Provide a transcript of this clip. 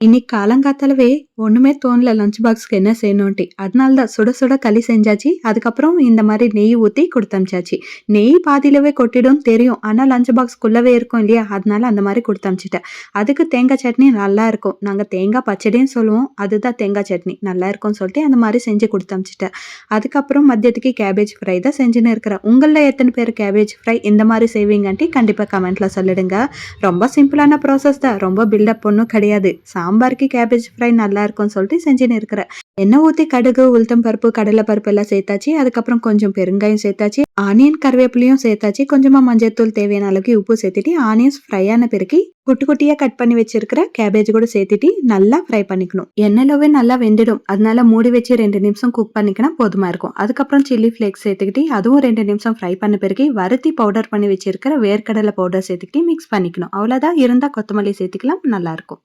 இன்னைக்கு காலங்காத்தாலவே ஒண்ணுமே தோணல லஞ்ச் பாக்ஸ்க்கு என்ன செய்யணும்ட்டு. அதனால தான் சுட சுட களி செஞ்சாச்சு. அதுக்கப்புறம் இந்த மாரி நெய் ஊத்தி குடுத்தனுப்பிச்சாச்சு. நெய் பாதியிலவே கொட்டிடும்னு தெரியும். ஆனா லஞ்ச் பாக்ஸ்க்குள்ளவே இருக்கும் இல்லையா? அதனால அந்த மாரி குடுத்தனுப்பிச்சுட்டேன். அதுக்கு தேங்காய் சட்னி நல்லா இருக்கும். நாங்க தேங்காய் பச்சடின்னு சொல்லுவோம். அதுதான் தேங்காய் சட்னி. நல்லா இருக்கும்னு சொல்லிட்டு அந்த மாரி செஞ்சு குடுத்தனுப்பிச்சுட்டேன். அதுக்கப்புறம் மதியத்துக்கு கேபேஜ் ஃப்ரை தான் செஞ்சுன்னு இருக்கிறேன். உங்கள்ல எத்தன பேர் கேபேஜ் ஃப்ரை இந்த மாரி செய்வீங்கன்ட்டு கண்டிப்பா கமெண்ட்ல சொல்லிடுங்க. ரொம்ப சிம்பிளான ப்ராசஸ் தான். ரொம்ப பில்டப் ஒண்ணும் கிடையாது. சாம்பாருக்கு கேபேஜ் ஃப்ரை நல்லா இருக்கும்னு சொல்லிட்டு செஞ்சுன்னு இருக்கிறேன். எண்ணெய் ஊத்தி கடுகு, உளுத்தம் பருப்பு, கடலை பருப்பு எல்லாம் சேர்த்தாச்சு. அதுக்கப்புறம் கொஞ்சம் பெருங்காயம் சேர்த்தாச்சு. ஆனியன், கருவேப்பிலையும் சேர்த்தாச்சு. கொஞ்சமா மஞ்சள்தூள் தேவையான அளவுக்கு உப்பு சேர்த்துட்டு ஆனியன்ஸ் ஃப்ரை ஆன பிறகு குட்டி குட்டியா கட் பண்ணி வச்சிருக்கிற கேபேஜ் கூட சேர்த்துட்டு நல்லா ஃப்ரை பண்ணிக்கணும். எண்ணெயிலவே நல்லா வெந்துடும். அதனால மூடி வச்சு 2 நிமிஷம் குக் பண்ணிக்கினா போதுமா இருக்கும். அதுக்கப்புறம் சில்லி ஃபிளேக்ஸ் சேர்த்துக்கிட்டு அதுவும் 2 நிமிஷம் ஃப்ரை பண்ண பிறகு வறுத்தி பவுடர் பண்ணி வச்சிருக்கிற வேர்க்கடலை பவுடர் சேர்த்துக்கிட்டு மிக்ஸ் பண்ணிக்கணும். அவ்வளவுதான். இருந்தா கொத்தமல்லி சேர்த்துக்கலாம். நல்லா இருக்கும்.